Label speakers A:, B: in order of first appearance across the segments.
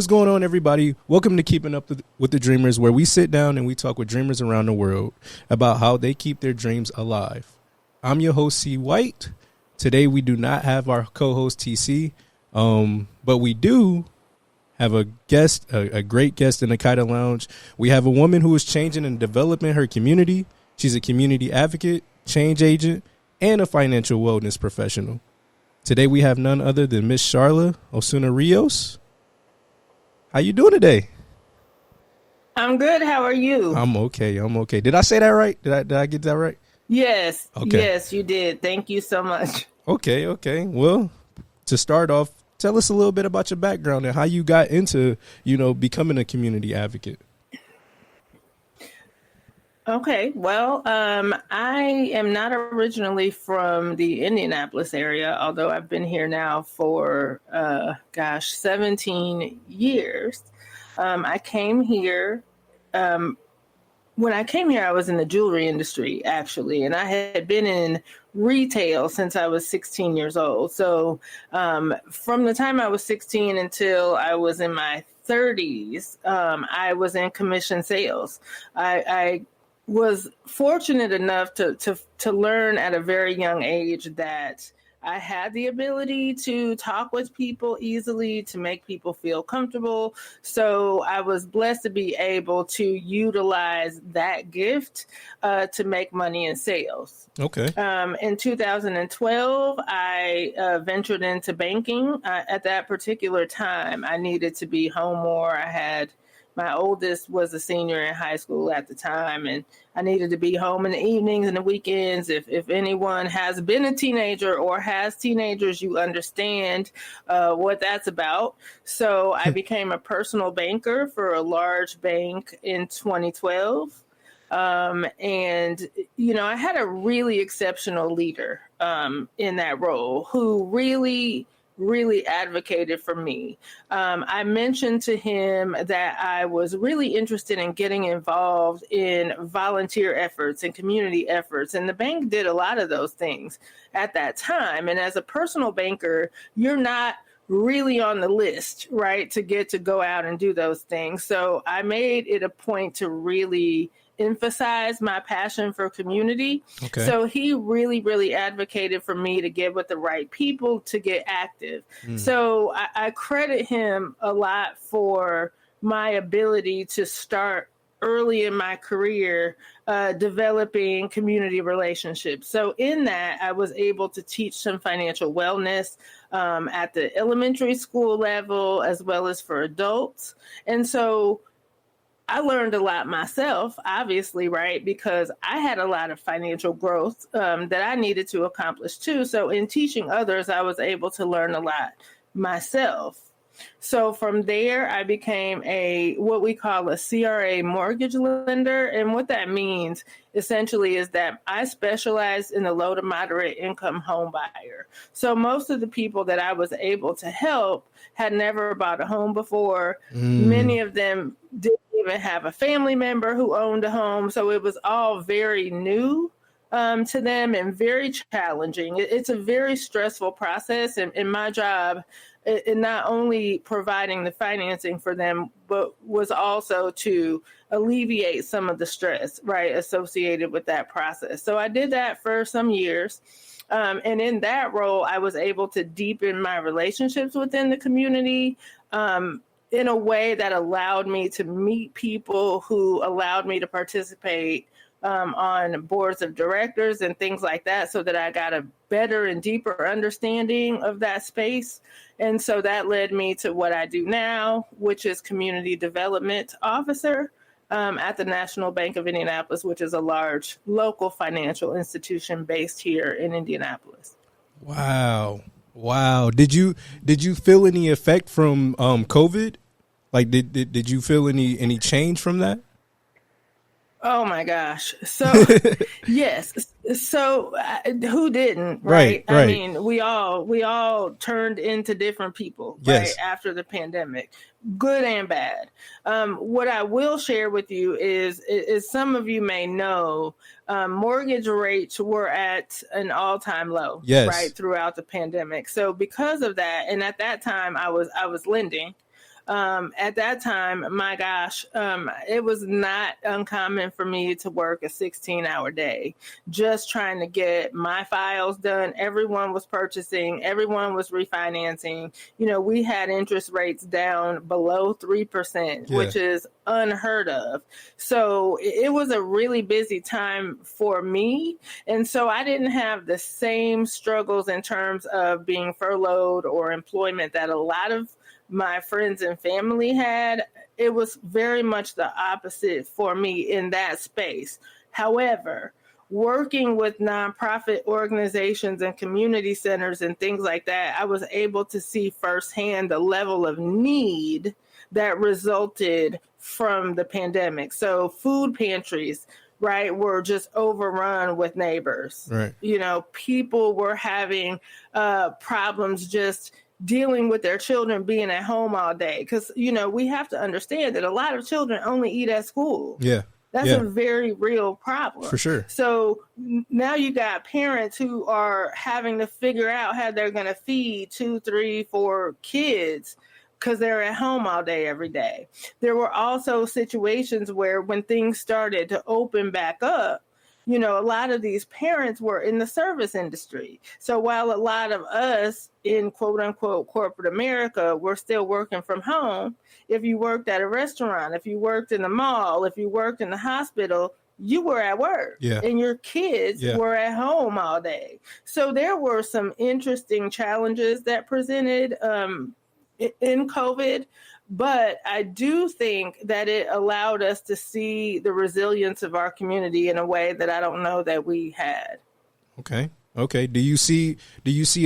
A: what's going on, everybody? Welcome to Keeping Up with the Dreamers, where we sit down and we talk with dreamers around the world about how they keep their dreams alive. I'm your host, C.white. Today, we do not have our co-host, TC, but we do have a guest, a great guest in the K.Y.D.A Lounge. We have a woman who is changing and developing her community. She's a community advocate, change agent, and a financial wellness professional. Today, we have none other than Miss Sharla Osuna Rios. How you doing today?
B: I'm good. How are you?
A: I'm okay. Did I say that right? Did I get that right?
B: Yes.
A: Okay.
B: Yes, you did. Thank you so much.
A: Okay. Well, to start off, tell us a little bit about your background and how you got into, becoming a community advocate.
B: Okay. Well, I am not originally from the Indianapolis area, although I've been here now for, 17 years. I came here, when I came here, I was in the jewelry industry, actually, and I had been in retail since I was 16 years old. So from the time I was 16 until I was in my 30s, I was in commission sales. I was fortunate enough to learn at a very young age that I had the ability to talk with people easily, to make people feel comfortable. So I was blessed to be able to utilize that gift to make money in sales.
A: Okay.
B: In 2012, I ventured into banking. At that particular time, I needed to be home more. My oldest was a senior in high school at the time, and I needed to be home in the evenings and the weekends. If anyone has been a teenager or has teenagers, you understand what that's about. So I became a personal banker for a large bank in 2012. And, I had a really exceptional leader in that role who really advocated for me. I mentioned to him that I was really interested in getting involved in volunteer efforts and community efforts. And the bank did a lot of those things at that time. And as a personal banker, you're not really on the list, right, to get to go out and do those things. So I made it a point to really emphasize my passion for community.
A: Okay.
B: So he really advocated for me to get with the right people to get active. So I credit him a lot for my ability to start early in my career developing community relationships. So in that, I was able to teach some financial wellness at the elementary school level as well as for adults. And so I learned a lot myself, obviously, right? Because I had a lot of financial growth that I needed to accomplish too. So in teaching others, I was able to learn a lot myself. So from there, I became what we call a CRA mortgage lender. And what that means essentially is that I specialize in the low to moderate income home buyer. So most of the people that I was able to help had never bought a home before. Many of them didn't even have a family member who owned a home. So it was all very new to them and very challenging. It's a very stressful process. And in my job, in not only providing the financing for them, but was also to alleviate some of the stress, right, associated with that process. So I did that for some years. And in that role, I was able to deepen my relationships within the community in a way that allowed me to meet people who allowed me to participate on boards of directors and things like that, so that I got a better and deeper understanding of that space. And so that led me to what I do now, which is community development officer at the National Bank of Indianapolis, which is a large local financial institution based here in Indianapolis.
A: Wow. Did you feel any effect from COVID? Like, did you feel any change from that?
B: Oh my gosh. So yes. So who didn't,
A: Right.
B: I mean, we all turned into different people,
A: yes,
B: right, after the pandemic, good and bad. What I will share with you is some of you may know, mortgage rates were at an all-time low,
A: yes,
B: right, throughout the pandemic. So because of that, and at that time I was lending. At that time, my gosh, it was not uncommon for me to work a 16-hour day, just trying to get my files done. Everyone was purchasing, everyone was refinancing. We had interest rates down below 3%, which is unheard of. So it was a really busy time for me. And so I didn't have the same struggles in terms of being furloughed or employment that a lot of my friends and family had. It was very much the opposite for me in that space. However, working with nonprofit organizations and community centers and things like that, I was able to see firsthand the level of need that resulted from the pandemic. So food pantries, right, were just overrun with neighbors.
A: Right.
B: People were having problems just dealing with their children being at home all day. Because, we have to understand that a lot of children only eat at school.
A: Yeah.
B: That's a very real problem.
A: For sure.
B: So now you got parents who are having to figure out how they're going to feed 2, 3, 4 kids because they're at home all day, every day. There were also situations where when things started to open back up, a lot of these parents were in the service industry. So while a lot of us in quote unquote corporate America were still working from home, if you worked at a restaurant, if you worked in the mall, if you worked in the hospital, you were at work and your kids were at home all day. So there were some interesting challenges that presented in COVID. But I do think that it allowed us to see the resilience of our community in a way that I don't know that we had.
A: Okay. Do you see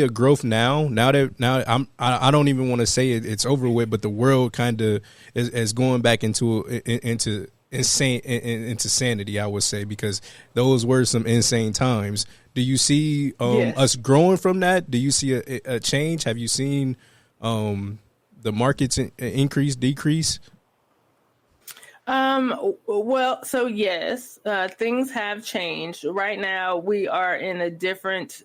A: a growth now? I don't even want to say it's over with, but the world kind of is going back into sanity, I would say, because those were some insane times. Do you see us growing from that? Do you see a change? Have you seen the markets increase, decrease?
B: Well, so yes, things have changed. Right now, we are in a different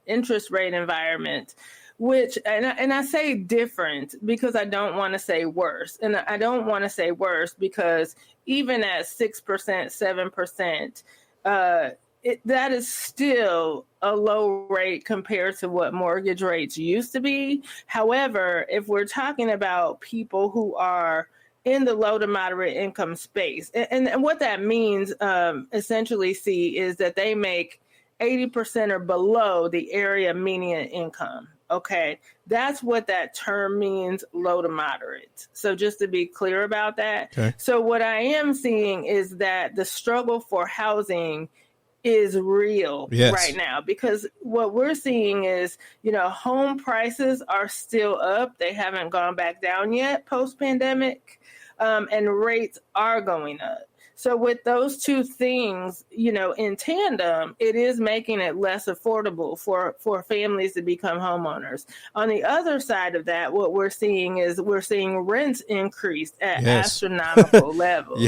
B: interest rate environment, which, and I say different because I don't want to say worse. And I don't want to say worse because even at 6%, 7%, that is still a low rate compared to what mortgage rates used to be. However, if we're talking about people who are in the low to moderate income space, and what that means essentially, is that they make 80% or below the area median income. Okay, that's what that term means, low to moderate. So just to be clear about that. Okay. So what I am seeing is that the struggle for housing is real right now, because what we're seeing is, home prices are still up. They haven't gone back down yet post-pandemic, and rates are going up. So with those two things, in tandem, it is making it less affordable for families to become homeowners. On the other side of that, what we're seeing is rents increase at astronomical levels.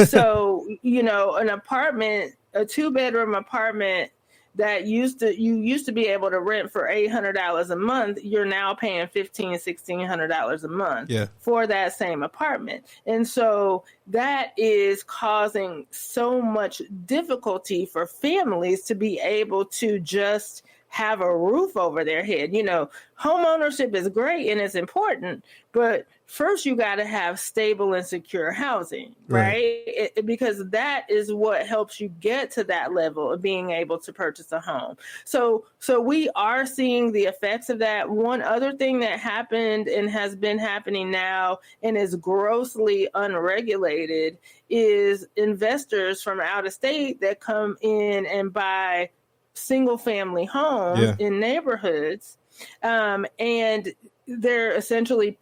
B: So, an apartment, a 2-bedroom apartment that you used to be able to rent for $800 a month, you're now paying $1,600 a month for that same apartment. And so that is causing so much difficulty for families to be able to just have a roof over their head. Home ownership is great and it's important, but first you got to have stable and secure housing, right? Because that is what helps you get to that level of being able to purchase a home. So we are seeing the effects of that. One other thing that happened and has been happening now and is grossly unregulated is investors from out of state that come in and buy single family homes in neighborhoods, and they're essentially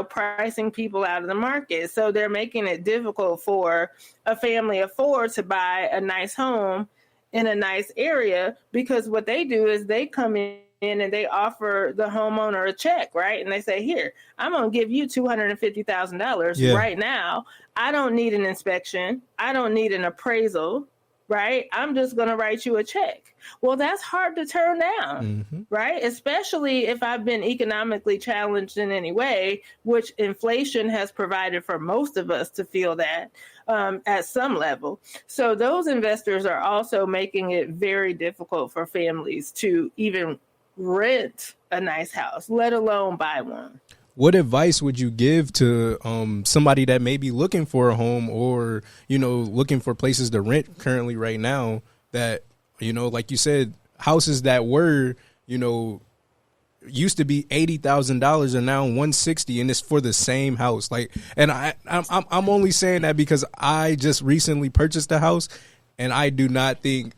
B: pricing people out of the market. So they're making it difficult for a family of 4 to buy a nice home in a nice area, because what they do is they come in and they offer the homeowner a check, right? And they say, here, I'm going to give you $250,000 right now. I don't need an inspection. I don't need an appraisal. right? I'm just going to write you a check. Well, that's hard to turn down, right? Especially if I've been economically challenged in any way, which inflation has provided for most of us to feel that at some level. So those investors are also making it very difficult for families to even rent a nice house, let alone buy one.
A: What advice would you give to somebody that may be looking for a home or, looking for places to rent currently right now that, like you said, houses that were, used to be $80,000 are now $160, and it's for the same house. Like, and I'm only saying that because I just recently purchased a house, and I do not think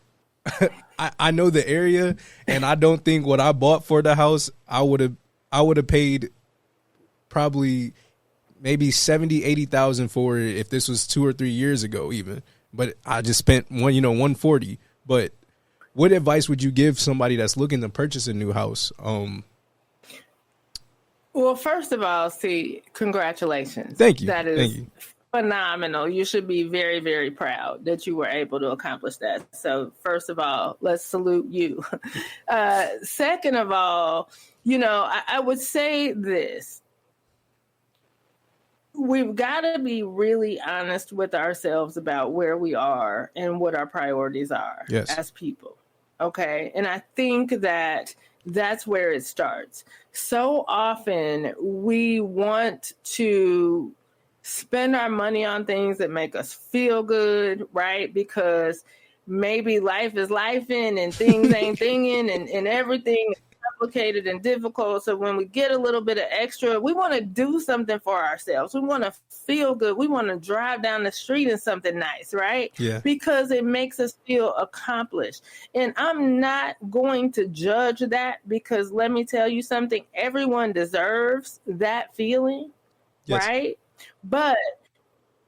A: I know the area, and I don't think what I bought for the house I would have paid probably maybe 70, 80,000 for it if this was 2 or 3 years ago even. But I just spent 140. But what advice would you give somebody that's looking to purchase a new house?
B: Well, first of all, congratulations.
A: Thank you.
B: That is
A: Thank you.
B: Phenomenal. You should be very, very proud that you were able to accomplish that. So first of all, let's salute you. Second of all, I would say this. We've got to be really honest with ourselves about where we are and what our priorities are as people. Okay. And I think that that's where it starts. So often we want to spend our money on things that make us feel good, right? Because maybe life is lifing and things ain't thinging and everything is complicated and difficult. So when we get a little bit of extra, we want to do something for ourselves. We want to feel good. We want to drive down the street in something nice, right?
A: Yeah.
B: Because it makes us feel accomplished. And I'm not going to judge that because let me tell you something, everyone deserves that feeling, right? But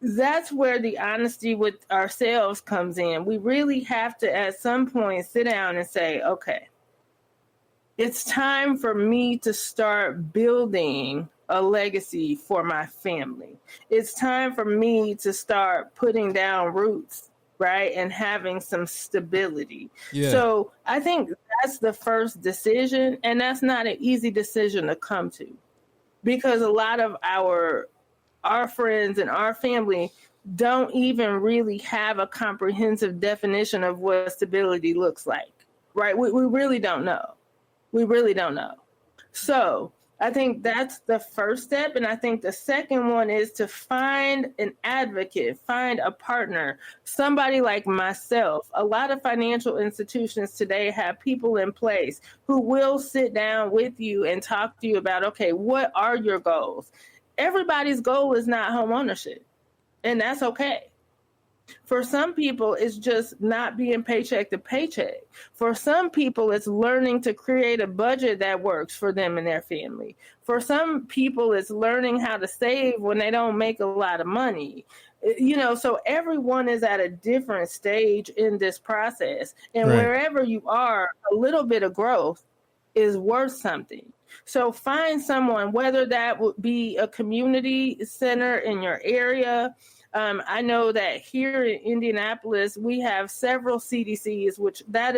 B: that's where the honesty with ourselves comes in. We really have to, at some point, sit down and say, okay, it's time for me to start building a legacy for my family. It's time for me to start putting down roots, right? And having some stability. Yeah. So I think that's the first decision. And that's not an easy decision to come to because a lot of our friends and our family don't even really have a comprehensive definition of what stability looks like, right? We really don't know. We really don't know. So I think that's the first step. And I think the second one is to find an advocate, find a partner, somebody like myself. A lot of financial institutions today have people in place who will sit down with you and talk to you about, okay, what are your goals? Everybody's goal is not home ownership, and that's okay. For some people, it's just not being paycheck to paycheck. For some people, it's learning to create a budget that works for them and their family. For some people, it's learning how to save when they don't make a lot of money. So everyone is at a different stage in this process. And wherever you are, a little bit of growth is worth something. So find someone, whether that would be a community center in your area. I know that here in Indianapolis, we have several CDCs, which that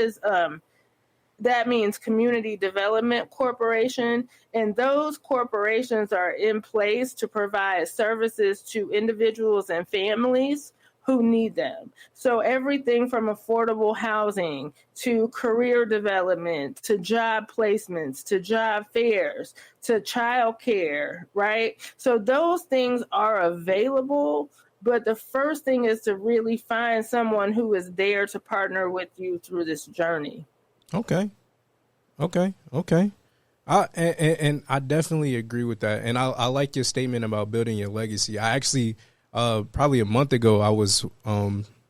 B: means Community Development Corporation. And those corporations are in place to provide services to individuals and families who need them. So everything from affordable housing to career development, to job placements, to job fairs, to childcare, right? So those things are available, but the first thing is to really find someone who is there to partner with you through this journey.
A: Okay. And I definitely agree with that. And I like your statement about building your legacy. I actually, probably a month ago, I was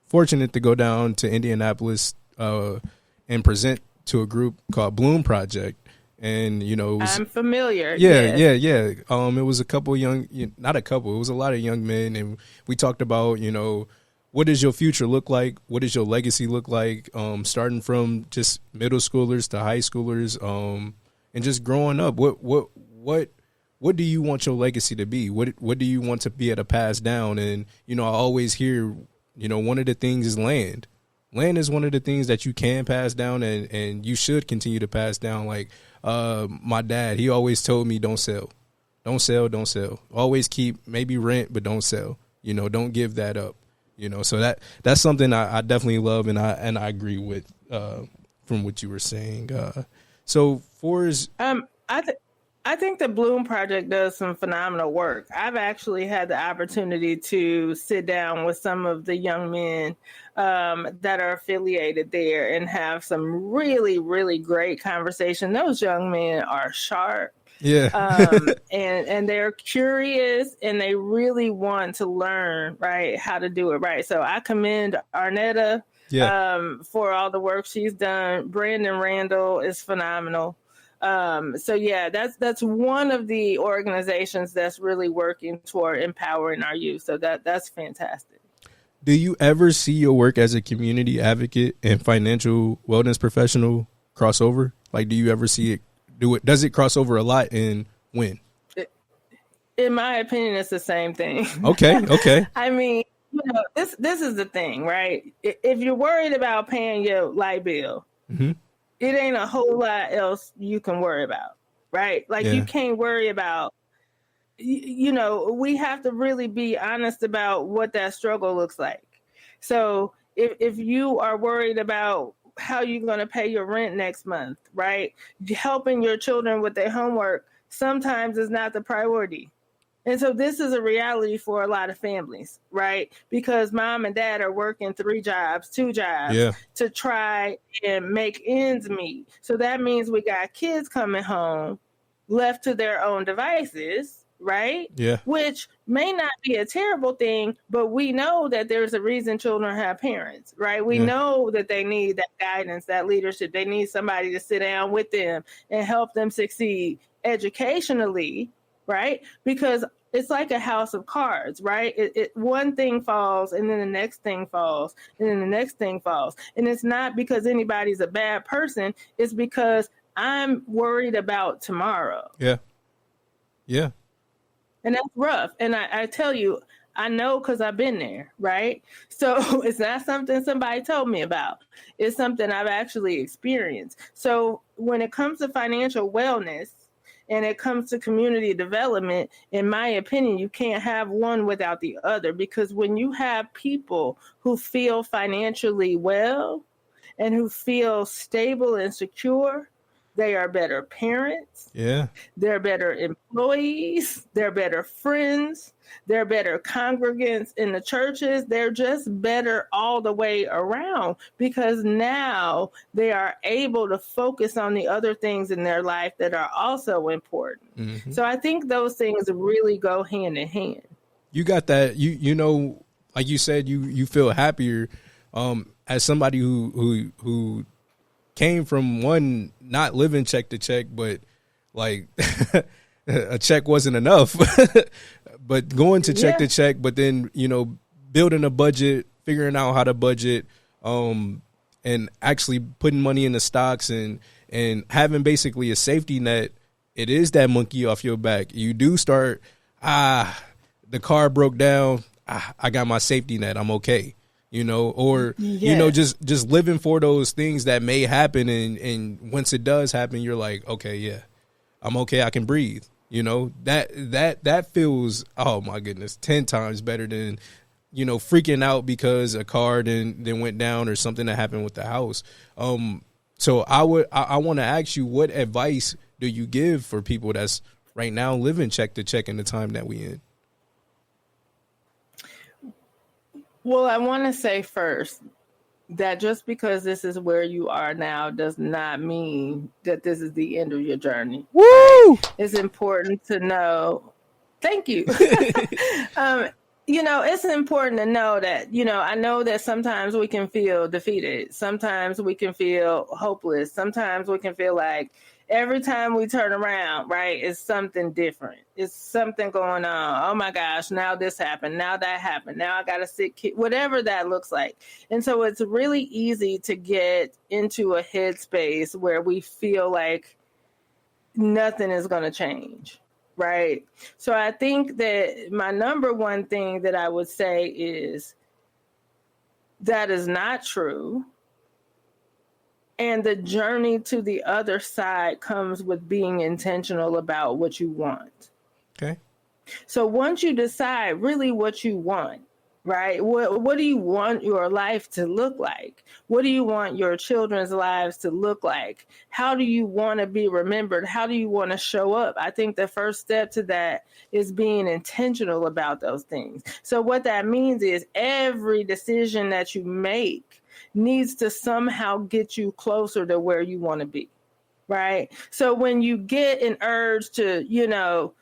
A: fortunate to go down to Indianapolis and present to a group called Bloom Project. And,
B: I'm familiar.
A: Yeah. It was a couple not a couple, it was a lot of young men. And we talked about, what does your future look like? What does your legacy look like? Starting from just middle schoolers to high schoolers, and just growing up. What do you want your legacy to be? What do you want to be able to pass down? And, I always hear, one of the things is land. land is one of the things that you can pass down, and you should continue to pass down. Like my dad, he always told me, don't sell. Don't sell, don't sell. Always keep, maybe rent, but don't sell. You know, don't give that up. You know, so that's something I definitely love, and I agree with from what you were saying. So for his,
B: I think the Bloom Project does some phenomenal work. I've actually had the opportunity to sit down with some of the young men that are affiliated there and have some really, really great conversation. Those young men are sharp.
A: Yeah.
B: And they're curious and they really want to learn, right, how to do it right. So I commend Arnetta for all the work she's done. Brandon Randall is phenomenal. So yeah, that's one of the organizations that's really working toward empowering our youth. So that's fantastic.
A: Do you ever see your work as a community advocate and financial wellness professional crossover? Like, do you ever see it? Does it cross over a lot, and when?
B: In my opinion, it's the same thing.
A: Okay.
B: I mean, you know, this is the thing, right? If you're worried about paying your light bill, it ain't a whole lot else you can worry about, right? Like you can't worry about, you know, we have to really be honest about what that struggle looks like. So if you are worried about how you're going to pay your rent next month, right? Helping your children with their homework sometimes is not the priority. And so this is a reality for a lot of families, right? Because mom and dad are working 3 jobs, 2 jobs to try and make ends meet. So that means we got kids coming home left to their own devices, right?
A: Yeah.
B: Which may not be a terrible thing, but we know that there's a reason children have parents, right? We know that they need that guidance, that leadership. They need somebody to sit down with them and help them succeed educationally, right? Because it's like a house of cards, right? One thing falls and then the next thing falls and then the next thing falls. And it's not because anybody's a bad person. It's because I'm worried about tomorrow.
A: Yeah.
B: And that's rough. And I tell you, I know because I've been there, right? So it's not something somebody told me about. It's something I've actually experienced. So when it comes to financial wellness and it comes to community development, in my opinion, you can't have one without the other, because when you have people who feel financially well and who feel stable and secure, they are better parents.
A: Yeah.
B: They're better employees. They're better friends. They're better congregants in the churches. They're just better all the way around, because now they are able to focus on the other things in their life that are also important. So I think those things really go hand in hand.
A: You got that. You know, like you said, you feel happier as somebody who came from one not living check to check, but like a check wasn't enough, but going to check to check, but then, you know, building a budget, figuring out how to budget, and actually putting money in the stocks and having basically a safety net. It is that monkey off your back. You do start, the car broke down. I got my safety net. I'm okay. You know, or, you know, just living for those things that may happen. And once it does happen, you're like, okay, yeah, I'm okay. I can breathe. You know, that feels, oh my goodness, 10 times better than, you know, freaking out because a car then went down or something that happened with the house. So I want to ask you, what advice do you give for people that's right now living check to check in the time that we in?
B: Well, I want to say first that just because this is where you are now does not mean that this is the end of your journey.
A: Woo!
B: It's important to know. Thank you. You know, it's important to know that, you know, I know that sometimes we can feel defeated. Sometimes we can feel hopeless. Sometimes we can feel like every time we turn around, right, it's something different. It's something going on. Oh my gosh, now this happened. Now that happened. Now I got to sit, whatever that looks like. And so it's really easy to get into a headspace where we feel like nothing is going to change. Right. So I think that my number one thing that I would say is that is not true. And the journey to the other side comes with being intentional about what you want.
A: Okay.
B: So once you decide really what you want, right? What do you want your life to look like? What do you want your children's lives to look like? How do you want to be remembered? How do you want to show up? I think the first step to that is being intentional about those things. So what that means is every decision that you make needs to somehow get you closer to where you want to be, right? So when you get an urge to,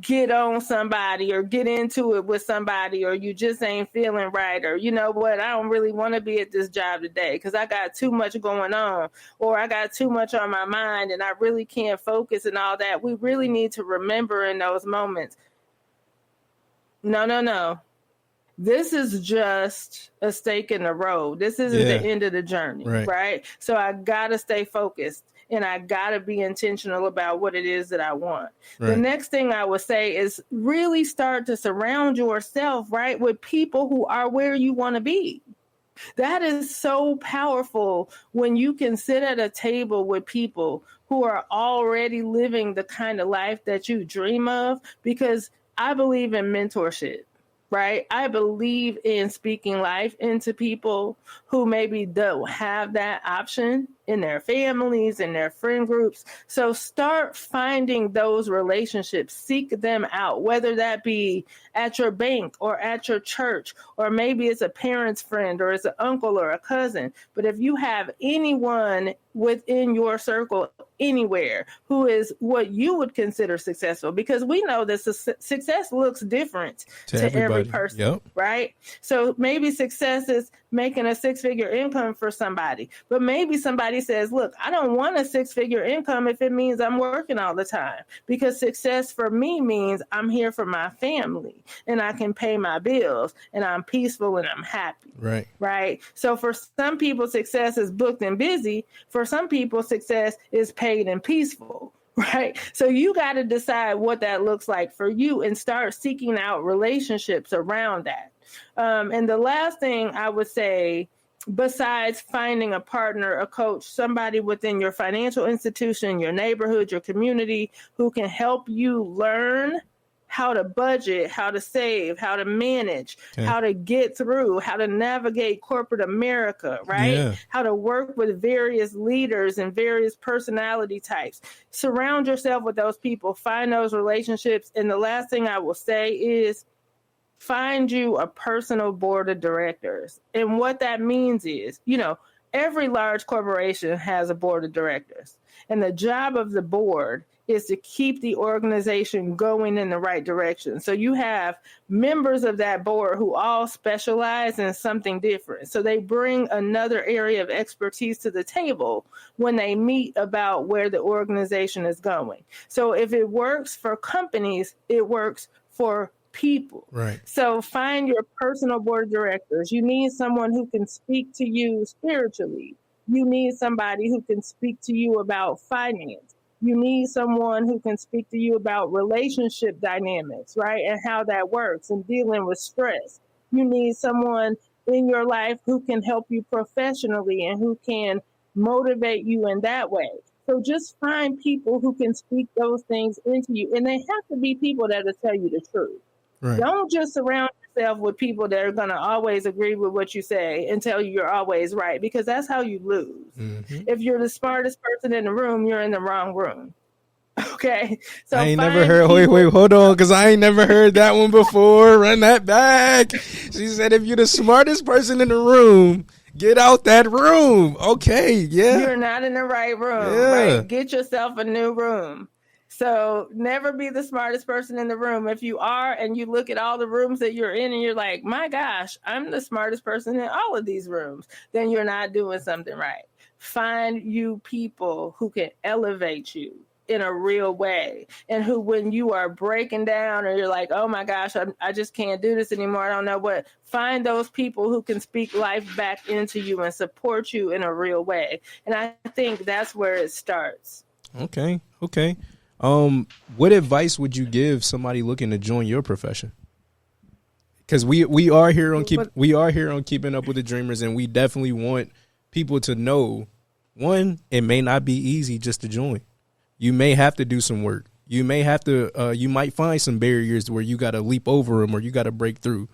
B: get on somebody or get into it with somebody, or you just ain't feeling right, or you know what, I don't really want to be at this job today because I got too much going on, or I got too much on my mind and I really can't focus and all that. We really need to remember in those moments, no. This is just a stake in the road. This isn't the end of the journey, right? So I got to stay focused and I got to be intentional about what it is that I want. Right. The next thing I would say is really start to surround yourself, right, with people who are where you want to be. That is so powerful when you can sit at a table with people who are already living the kind of life that you dream of, because I believe in mentorship. Right? I believe in speaking life into people who maybe don't have that option in their families, in their friend groups. So start finding those relationships, seek them out, whether that be at your bank or at your church, or maybe it's a parent's friend or it's an uncle or a cousin. But if you have anyone within your circle anywhere who is what you would consider successful, because we know that success looks different to every person, right? So maybe success is making a 6-figure income for somebody, but maybe somebody says, look, I don't want a 6-figure income if it means I'm working all the time, because success for me means I'm here for my family and I can pay my bills and I'm peaceful and I'm happy. Right. So for some people, success is booked and busy. For some people, success is paid and peaceful. Right. So you got to decide what that looks like for you and start seeking out relationships around that. And the last thing I would say, besides finding a partner, a coach, somebody within your financial institution, your neighborhood, your community, who can help you learn how to budget, how to save, how to manage, how to get through, how to navigate corporate America, right? How to work with various leaders and various personality types. Surround yourself with those people, find those relationships. And the last thing I will say is find you a personal board of directors. And what that means is, every large corporation has a board of directors. And the job of the board is to keep the organization going in the right direction. So you have members of that board who all specialize in something different. So they bring another area of expertise to the table when they meet about where the organization is going. So if it works for companies, it works for people. Right. So find your personal board of directors. You need someone who can speak to you spiritually. You need somebody who can speak to you about finance. You need someone who can speak to you about relationship dynamics, right? And how that works and dealing with stress. You need someone in your life who can help you professionally and who can motivate you in that way. So just find people who can speak those things into you. And they have to be people that will tell you the truth. Right. Don't just surround yourself with people that are going to always agree with what you say and tell you you're always right, because that's how you lose. Mm-hmm. If you're the smartest person in the room, you're in the wrong room. Okay. So
A: I ain't never heard. Wait, hold on, because I ain't never heard that one before. Run that back. She said, if you're the smartest person in the room, get out that room. Okay. Yeah.
B: You're not in the right room.
A: Yeah.
B: Right. Get yourself a new room. So never be the smartest person in the room. If you are and you look at all the rooms that you're in and you're like, my gosh, I'm the smartest person in all of these rooms, then you're not doing something right. Find you people who can elevate you in a real way, and who, when you are breaking down or you're like, oh my gosh, I just can't do this anymore, I don't know what, find those people who can speak life back into you and support you in a real way. And I think that's where it starts.
A: Okay. What advice would you give somebody looking to join your profession? because we are here on
B: But
A: Keeping Up with the Dreamers, and we definitely want people to know, one, it may not be easy just to join. You may have to do some work. You may have to you might find some barriers where you got to leap over them or you got to break through.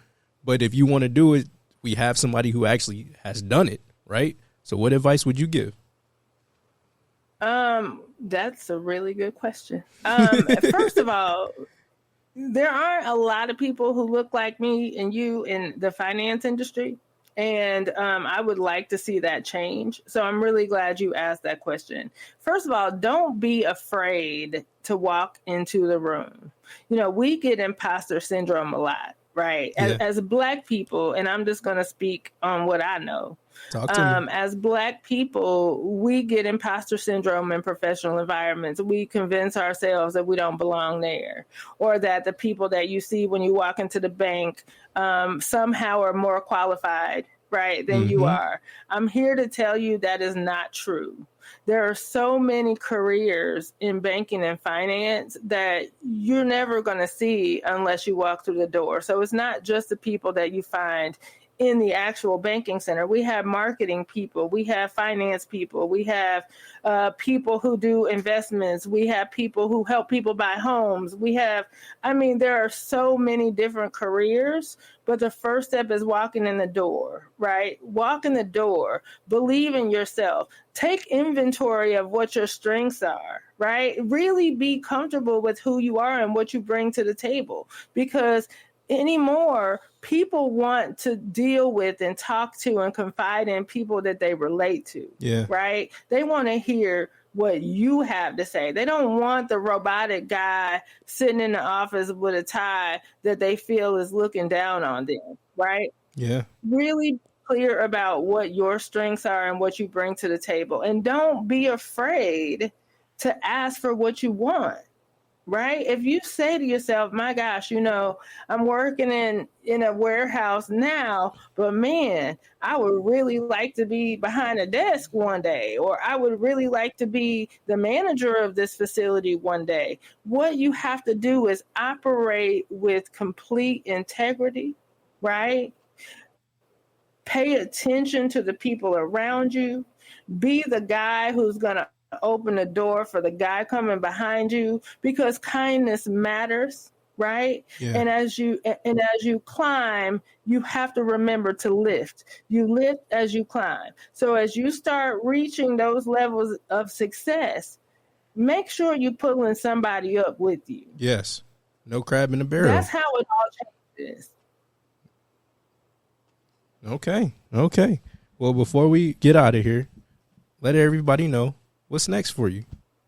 A: But if you want to do it, we have somebody who actually has done it, right? So what advice would you give?
B: that's a really good question. First of all, there aren't a lot of people who look like me and you in the finance industry. And I would like to see that change. So I'm really glad you asked that question. First of all, don't be afraid to walk into the room. You know, we get imposter syndrome a lot, right?
A: Yeah.
B: As Black people, and I'm just going to speak on what I know.
A: Talk to me.
B: As Black people, we get imposter syndrome in professional environments. We convince ourselves that we don't belong there, or that the people that you see when you walk into the bank somehow are more qualified, right, than you are. I'm here to tell you that is not true. There are so many careers in banking and finance that you're never going to see unless you walk through the door. So it's not just the people that you find in the actual banking center. We have marketing people, we have finance people, we have people who do investments, we have people who help people buy homes. There are so many different careers, but the first step is walking in the door, right? Walk in the door, believe in yourself, take inventory of what your strengths are, right? Really be comfortable with who you are and what you bring to the table, because anymore, people want to deal with and talk to and confide in people that they relate to.
A: Yeah.
B: Right? They want to hear what you have to say. They don't want the robotic guy sitting in the office with a tie that they feel is looking down on them. Right?
A: Yeah.
B: Really clear about what your strengths are and what you bring to the table. And don't be afraid to ask for what you want. Right? If you say to yourself, my gosh, I'm working in a warehouse now, but man, I would really like to be behind a desk one day, or I would really like to be the manager of this facility one day. What you have to do is operate with complete integrity, right? Pay attention to the people around you. Be the guy who's going to open the door for the guy coming behind you, because kindness matters, right?
A: Yeah.
B: And as you climb, you have to remember to lift. You lift as you climb. So as you start reaching those levels of success, make sure you're pulling somebody up with you.
A: Yes. No crab in the barrel.
B: That's how it all changes.
A: Okay. Well, before we get out of here, let everybody know what's next for you.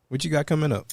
A: What you got coming up?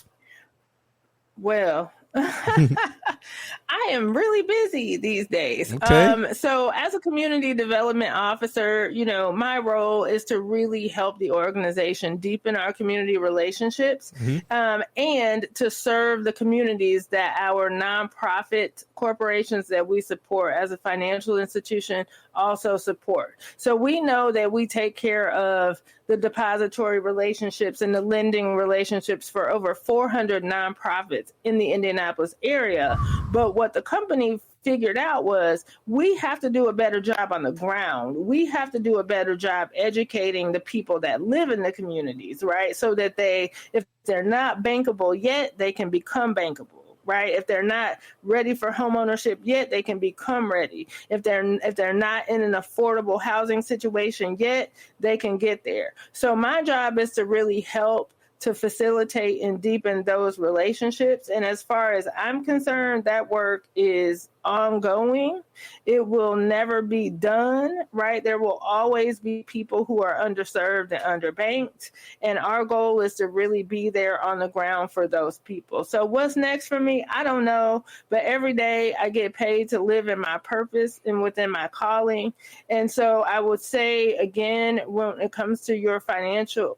B: Well, I am really busy these days.
A: Okay.
B: So as a community development officer, my role is to really help the organization deepen our community relationships, and to serve the communities that our nonprofit corporations that we support as a financial institution also support. So we know that we take care of the depository relationships and the lending relationships for over 400 nonprofits in the Indianapolis area. But what the company figured out was we have to do a better job on the ground. We have to do a better job educating the people that live in the communities, right? So that if they're not bankable yet, they can become bankable. Right? If they're not ready for home ownership yet, they can become ready. If they're not in an affordable housing situation yet, they can get there. So my job is to really help to facilitate and deepen those relationships. And as far as I'm concerned, that work is ongoing. It will never be done, right? There will always be people who are underserved and underbanked. And our goal is to really be there on the ground for those people. So what's next for me? I don't know. But every day I get paid to live in my purpose and within my calling. And so I would say, again, when it comes to your professional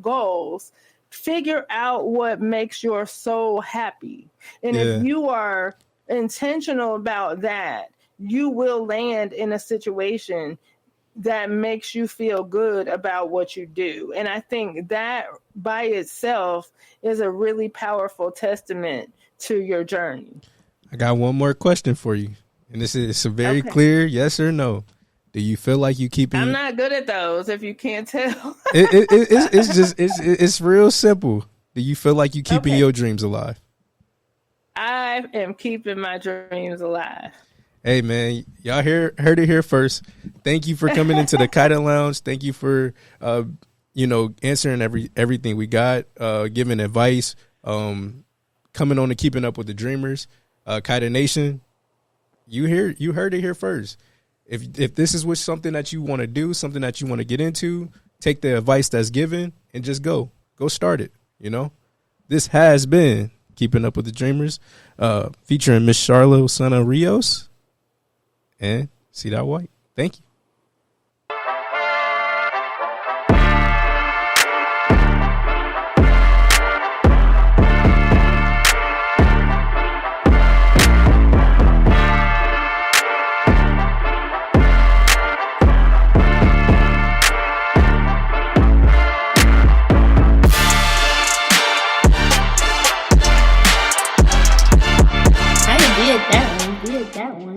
B: goals, figure out what makes your soul happy. And if you are intentional about that, you will land in a situation that makes you feel good about what you do. And I think that by itself is a really powerful testament to your journey.
A: I got one more question for you. And it's a very
B: Okay.
A: clear yes or no. Do you feel like you keeping?
B: I'm not good at those, if you can't tell.
A: It's real simple. Do you feel like you keeping
B: Okay.
A: your dreams alive?
B: I am keeping my dreams alive.
A: Hey man, y'all heard it here first. Thank you for coming into the K.Y.D.A Lounge. Thank you for answering everything we got, giving advice, coming on to Keeping Up with the Dreamers. K.Y.D.A Nation, you heard it here first. If this is something that you want to do, something that you want to get into, take the advice that's given and just go start it. This has been Keeping Up with the Dreamers, featuring Miss Sharla Osuna Rios and c.white. Thank you.
C: I did that one.